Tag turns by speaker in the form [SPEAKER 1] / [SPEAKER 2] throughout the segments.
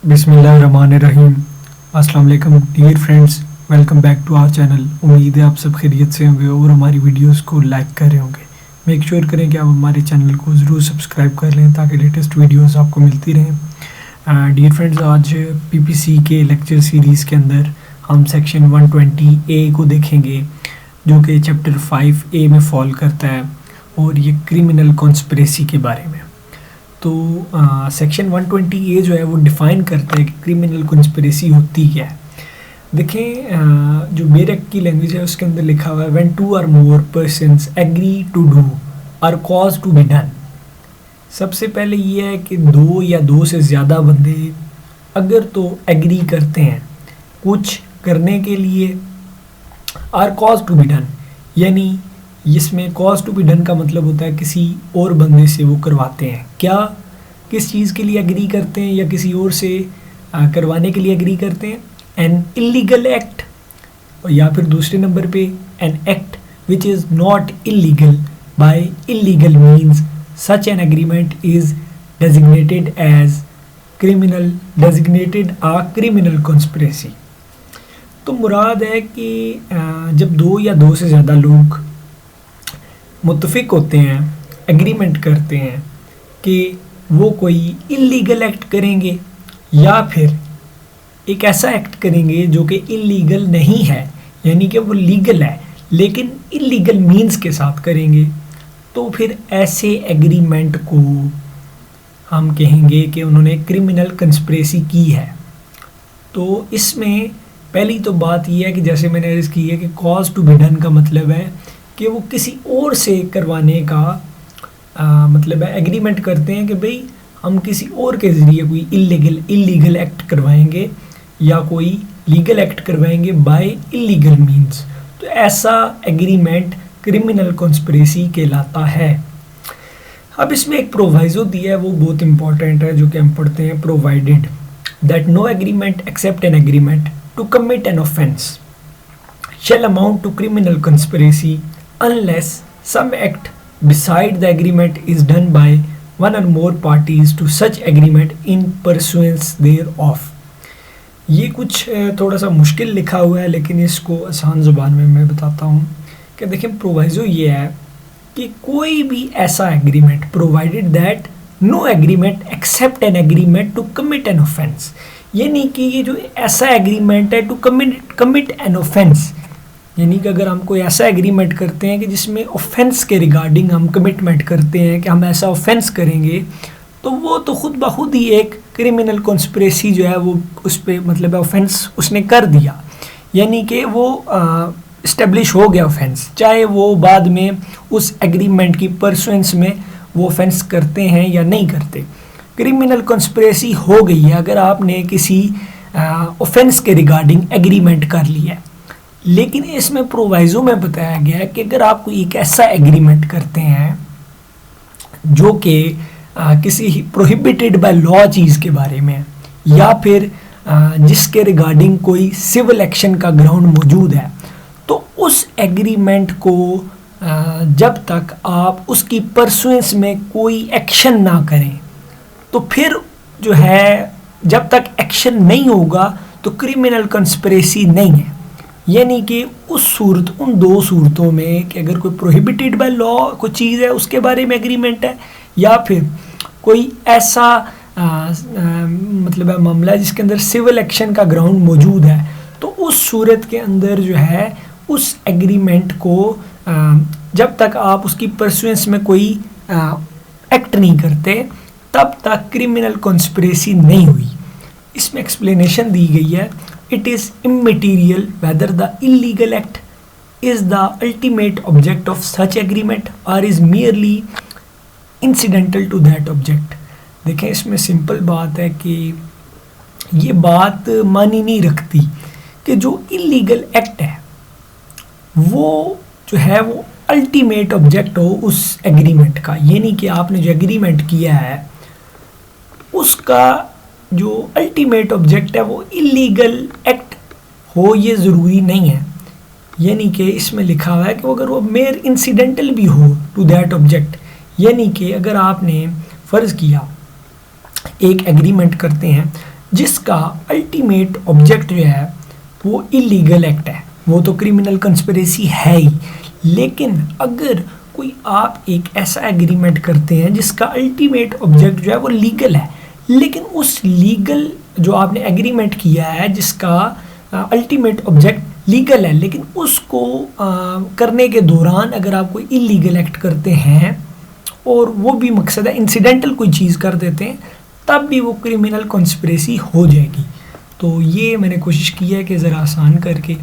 [SPEAKER 1] बिस्मिल्लाहिर्रहमानिर्रहीम। अस्सलाम वालेकुम dear friends, welcome back to our channel. उम्मीद है आप सब खैरियत से होंगे और हमारी वीडियोस को लाइक कर रहे होंगे। मेक श्योर करें कि आप हमारे चैनल को ज़रूर सब्सक्राइब कर लें ताकि लेटेस्ट वीडियोस आपको मिलती रहें। डियर फ्रेंड्स, आज पीपीसी के लेक्चर सीरीज़ के अंदर हम सेक्शन 120A को देखेंगे जो कि चैप्टर 5A में फॉल करता है और ये क्रिमिनल कॉन्स्पिरेसी के बारे में। तो सेक्शन 120A जो है वो डिफ़ाइन करता है कि क्रिमिनल कॉन्स्पिरेसी होती क्या है। देखें, जो बेरेक की लैंग्वेज है उसके अंदर लिखा हुआ है when 2 or more persons agree to do or cause to be done। सबसे पहले ये है कि 2 या 2 से ज़्यादा बंदे अगर तो एग्री करते हैं कुछ करने के लिए, और कॉज टू बी डन, यानी इसमें कॉज टू बी डन का मतलब होता है किसी और बंदे से वो करवाते हैं। क्या, किस चीज़ के लिए एग्री करते हैं या किसी और से करवाने के लिए एग्री करते हैं। एन इलीगल एक्ट, या फिर दूसरे नंबर पे an act which is not illegal by illegal means such an agreement is designated as criminal, designated a criminal conspiracy. तो मुराद है कि जब 2 या 2 से ज़्यादा लोग मुत्तफिक होते हैं, एग्रीमेंट करते हैं कि वो कोई इलीगल एक्ट करेंगे या फिर एक ऐसा एक्ट करेंगे जो कि इलीगल नहीं है, यानी कि वो लीगल है लेकिन इलीगल मीन्स के साथ करेंगे, तो फिर ऐसे एग्रीमेंट को हम कहेंगे कि उन्होंने क्रिमिनल कंस्पिरेसी की है। तो इसमें पहली तो बात यह है कि जैसे मैंने अर्ज़ की है कि कॉज टू बी डन का मतलब है कि वो किसी और से करवाने का मतलब है, एग्रीमेंट करते हैं कि भाई हम किसी और के ज़रिए कोई इलीगल एक्ट करवाएंगे या कोई लीगल एक्ट करवाएंगे बाय इलीगल मींस। तो ऐसा एग्रीमेंट क्रिमिनल कॉन्स्पिरेसी कहलाता है। अब इसमें एक प्रोवाइजो दिया है, वो बहुत इंपॉर्टेंट है, जो कि हम पढ़ते हैं। Provided that no agreement except an agreement to commit an offence shall amount to criminal conspiracy unless some act beside the agreement is done by one or more parties to such agreement in pursuance thereof। ये कुछ थोड़ा सा मुश्किल लिखा हुआ है लेकिन इसको आसान ज़ुबान में मैं बताता हूँ कि देखें, प्रोवाइजो ये है कि कोई भी ऐसा agreement, provided that no agreement except an agreement to commit an offence, यानी कि ये जो ऐसा एग्रीमेंट है टू कमिट एन ऑफेंस, यानी कि अगर हम कोई ऐसा एग्रीमेंट करते हैं कि जिसमें ऑफेंस के रिगार्डिंग हम कमिटमेंट करते हैं कि हम ऐसा ऑफेंस करेंगे, तो वो तो खुद ब खुद ही एक क्रिमिनल कॉन्स्पिरेसी जो है वो उस पर मतलब ऑफेंस उसने कर दिया, यानी कि वो इस्टेब्लिश हो गया ऑफेंस, चाहे वो बाद में उस एग्रीमेंट की परसुएंस में वो ऑफेंस करते हैं या नहीं करते। क्रिमिनल कॉन्स्पिरेसी हो गई है अगर आपने किसी ऑफेंस के रिगार्डिंग एग्रीमेंट कर लिया है। लेकिन इसमें प्रोवाइजो में बताया गया है कि अगर आप कोई एक ऐसा एग्रीमेंट करते हैं जो कि किसी प्रोहिबिटेड बाय लॉ चीज़ के बारे में, या फिर जिसके रिगार्डिंग कोई सिविल एक्शन का ग्राउंड मौजूद है, तो उस एग्रीमेंट को जब तक आप उसकी परसुएंस में कोई एक्शन ना करें, तो फिर जो है जब तक एक्शन नहीं होगा तो क्रिमिनल कंस्पिरेसी नहीं है। यानी कि उन 2 सूरतों में कि अगर कोई प्रोहिबिटेड बाय लॉ कोई चीज़ है उसके बारे में एग्रीमेंट है, या फिर कोई ऐसा मतलब है मामला है जिसके अंदर सिविल एक्शन का ग्राउंड मौजूद है, तो उस सूरत के अंदर जो है उस एग्रीमेंट को जब तक आप उसकी परसुएंस में कोई एक्ट नहीं करते तब तक क्रिमिनल कॉन्स्पिरेसी नहीं हुई। इसमें एक्सप्लेनेशन दी गई है, it is immaterial whether the illegal act is the ultimate object of such agreement or is merely incidental to that object। देखें, इसमें सिंपल बात है कि ये बात मानी नहीं रखती कि जो इलीगल एक्ट है वो जो है वो अल्टीमेट ऑब्जेक्ट हो उस एग्रीमेंट का, यानी कि आपने जो एग्रीमेंट किया है उसका जो अल्टीमेट ऑब्जेक्ट है वो इलीगल एक्ट हो, ये ज़रूरी नहीं है। यानी कि इसमें लिखा हुआ है कि अगर वो मेयर इंसिडेंटल भी हो टू दैट ऑब्जेक्ट, यानी कि अगर आपने फ़र्ज़ किया एक एग्रीमेंट करते हैं جس کا الٹیمیٹ آبجیکٹ جو ہے وہ الیگل ایکٹ ہے، وہ تو کرمنل کنسپریسی ہے ہی، لیکن اگر کوئی آپ ایک ایسا ایگریمنٹ کرتے ہیں جس کا الٹیمیٹ آبجیکٹ جو ہے وہ لیگل ہے، لیکن اس لیگل جو آپ نے ایگریمنٹ کیا ہے جس کا الٹیمیٹ آبجیکٹ لیگل ہے، لیکن اس کو کرنے کے دوران اگر آپ کوئی اللیگل ایکٹ کرتے ہیں اور وہ بھی مقصد ہے انسیڈنٹل کوئی چیز کر دیتے ہیں، تب بھی وہ کرمنل کنسپریسی ہو جائے گی۔ تو یہ میں نے کوشش کی ہے کہ ذرا آسان کر کے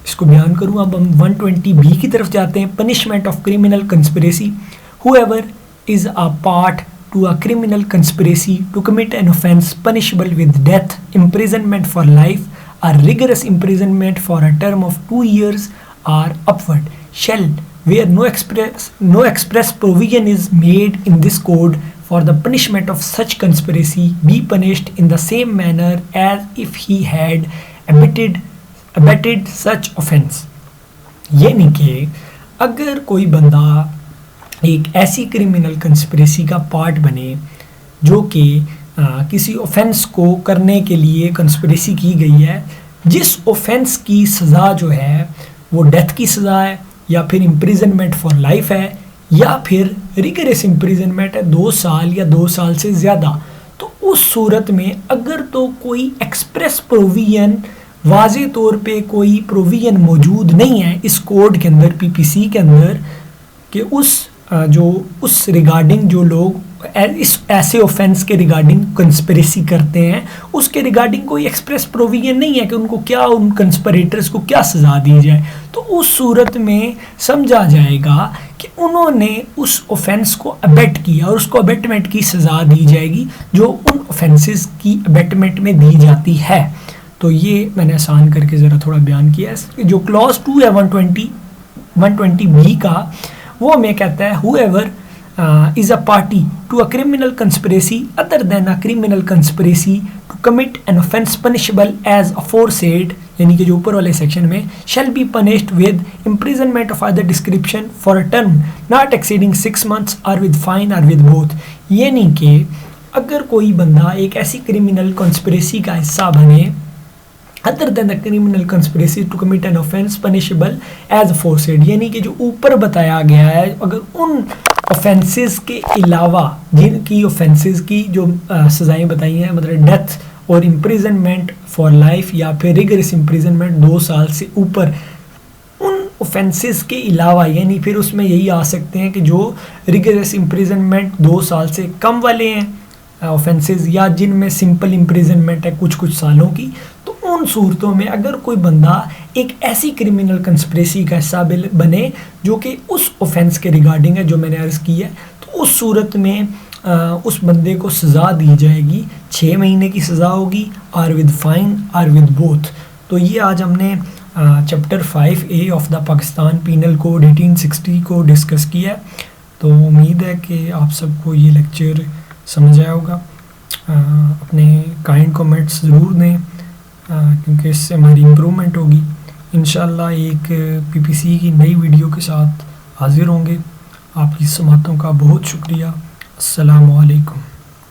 [SPEAKER 1] اس کو بیان کروں۔ اب ہم 120B کی طرف جاتے ہیں، punishment of criminal conspiracy. whoever is a part to a criminal conspiracy to commit an offense punishable with death, imprisonment for life, or rigorous imprisonment for a term of 2 years or upward, shall, where no express provision is made in this code for the punishment of such conspiracy, be punished in the same manner as if he had abetted such offense۔ یعنی کہ اگر کوئی بندہ ایک ایسی criminal conspiracy کا part بنے جو کہ کسی اوفینس کو کرنے کے لیے کنسپریسی کی گئی ہے، جس اوفینس کی سزا جو ہے وہ ڈیتھ کی سزا ہے، یا پھر امپریزنمنٹ فار لائف ہے، یا پھر ریگرس امپریزنمنٹ ہے 2 سال یا 2 سال سے زیادہ، تو اس صورت میں اگر تو کوئی ایکسپریس پروویژن، واضح طور پہ کوئی پروویژن موجود نہیں ہے اس کوڈ کے اندر، PPC کے اندر، کہ اس ریگارڈنگ جو لوگ اس ایسے اوفینس کے ریگارڈنگ کنسپریسی کرتے ہیں، اس کے ریگارڈنگ کوئی ایکسپریس پروویژن نہیں ہے کہ ان کو کیا، ان کنسپریٹرز کو کیا سزا دی جائے، تو اس صورت میں سمجھا جائے گا کہ انہوں نے اس اوفینس کو ابیٹ کیا اور اس کو ابیٹمنٹ کی سزا دی جائے گی جو ان اوفینسز کی ابیٹمنٹ میں دی جاتی ہے۔ تو یہ میں نے آسان کر کے ذرا تھوڑا بیان کیا ہے۔ جو کلاس 2 ہے 120B کا، وہ ہمیں کہتا ہے whoever is a party to a criminal conspiracy other than a criminal conspiracy to commit an offense punishable as aforesaid، یعنی کہ جو اوپر والے سیکشن میں shall be punished with imprisonment of either description for a term not exceeding 6 months or with fine or with both۔ یعنی کہ اگر کوئی بندہ ایک ایسی کرمنل کنسپریسی کا حصہ بنے other than the criminal conspiracy to commit an offense punishable as aforesaid، یعنی کہ جو اوپر بتایا گیا ہے، اگر ان offenses کے علاوہ جن کی offenses کی جو سزائیں بتائی ہیں، مطلب ڈیتھ اور imprisonment for life یا پھر rigorous imprisonment 2 سال سے اوپر، ان offenses کے علاوہ، یعنی پھر اس میں یہی آ سکتے ہیں کہ جو rigorous imprisonment 2 سال سے کم والے ہیں offenses، یا جن میں simple imprisonment ہے کچھ سالوں کی، تو ان صورتوں میں اگر کوئی بندہ ایک ایسی کرمنل کنسپریسی کا حصہ بنے جو کہ اس اوفینس کے ریگارڈنگ ہے جو میں نے عرض کی ہے، تو اس صورت میں اس بندے کو سزا دی جائے گی، 6 مہینے کی سزا ہوگی، اور ود فائن اور ود بوتھ۔ تو یہ آج ہم نے chapter 5A of the Pakistan penal code 1860 کو ڈسکس کیا ہے۔ تو امید ہے کہ آپ سب کو یہ لیکچر سمجھ آیا ہوگا۔ اپنے کائنڈ کمنٹس ضرور دیں کیونکہ اس سے ہماری امپرومنٹ ہوگی۔ انشاءاللہ ایک PPC کی نئی ویڈیو کے ساتھ حاضر ہوں گے۔ آپ کی سماعتوں کا بہت شکریہ۔ السلام علیکم۔